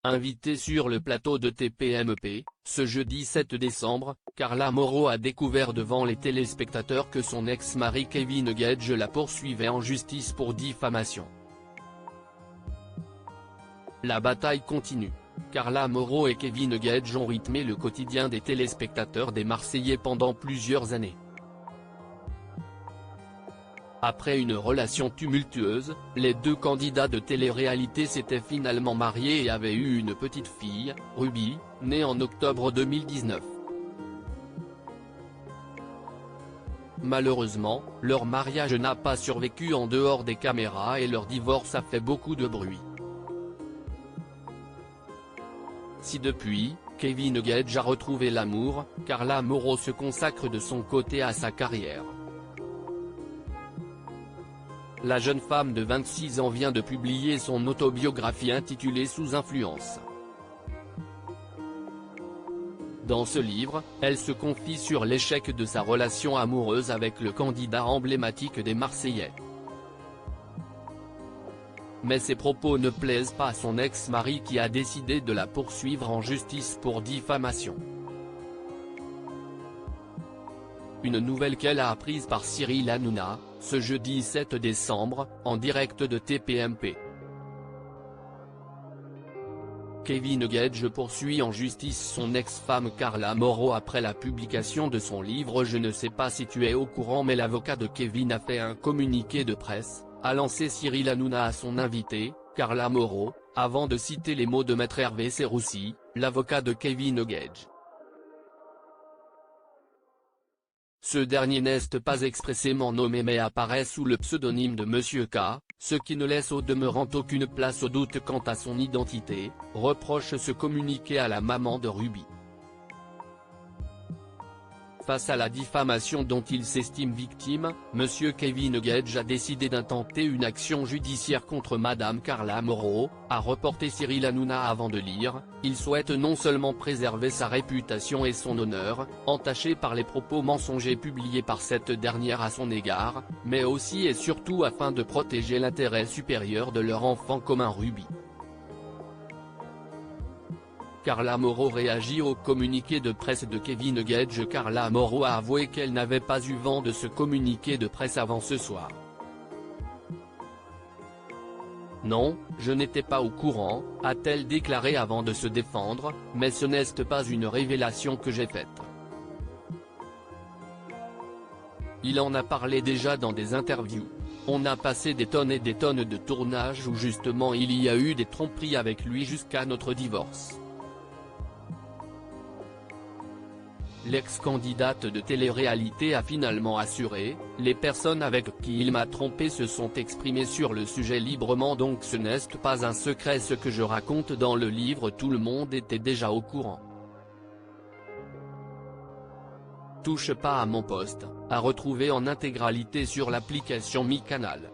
Invitée sur le plateau de TPMP, ce jeudi 7 décembre, Carla Moreau a découvert devant les téléspectateurs que son ex-mari Kevin Gage la poursuivait en justice pour diffamation. La bataille continue. Carla Moreau et Kevin Gage ont rythmé le quotidien des téléspectateurs des Marseillais pendant plusieurs années. Après une relation tumultueuse, les deux candidats de télé-réalité s'étaient finalement mariés et avaient eu une petite fille, Ruby, née en octobre 2019. Malheureusement, leur mariage n'a pas survécu en dehors des caméras et leur divorce a fait beaucoup de bruit. Si depuis, Kevin Gage a retrouvé l'amour, Carla Moreau se consacre de son côté à sa carrière. La jeune femme de 26 ans vient de publier son autobiographie intitulée Sous influence. Dans ce livre, elle se confie sur l'échec de sa relation amoureuse avec le candidat emblématique des Marseillais. Mais ses propos ne plaisent pas à son ex-mari qui a décidé de la poursuivre en justice pour diffamation. Une nouvelle qu'elle a apprise par Cyril Hanouna, ce jeudi 7 décembre, en direct de TPMP. Kevin Gage poursuit en justice son ex-femme Carla Moreau après la publication de son livre Je ne sais pas si tu es au courant mais l'avocat de Kevin a fait un communiqué de presse, a lancé Cyril Hanouna à son invité, Carla Moreau, avant de citer les mots de maître Hervé Serroussi, l'avocat de Kevin Gage. Ce dernier n'est pas expressément nommé mais apparaît sous le pseudonyme de Monsieur K, ce qui ne laisse au demeurant aucune place au doute quant à son identité, reproche ce communiqué à la maman de Ruby. Face à la diffamation dont il s'estime victime, Monsieur Kevin Gage a décidé d'intenter une action judiciaire contre Madame Carla Moreau, a reporté Cyril Hanouna avant de lire. Il souhaite non seulement préserver sa réputation et son honneur, entachés par les propos mensongers publiés par cette dernière à son égard, mais aussi et surtout afin de protéger l'intérêt supérieur de leur enfant commun Ruby. Carla Moreau réagit au communiqué de presse de Kevin Gage. Carla Moreau a avoué qu'elle n'avait pas eu vent de ce communiqué de presse avant ce soir. Non, je n'étais pas au courant, a-t-elle déclaré avant de se défendre, mais ce n'est pas une révélation que j'ai faite. Il en a parlé déjà dans des interviews. On a passé des tonnes et des tonnes de tournages où justement il y a eu des tromperies avec lui jusqu'à notre divorce. L'ex-candidate de télé-réalité a finalement assuré, les personnes avec qui il m'a trompé se sont exprimées sur le sujet librement donc ce n'est pas un secret ce que je raconte dans le livre tout le monde était déjà au courant. Touche pas à mon poste, à retrouver en intégralité sur l'application Mi Canal.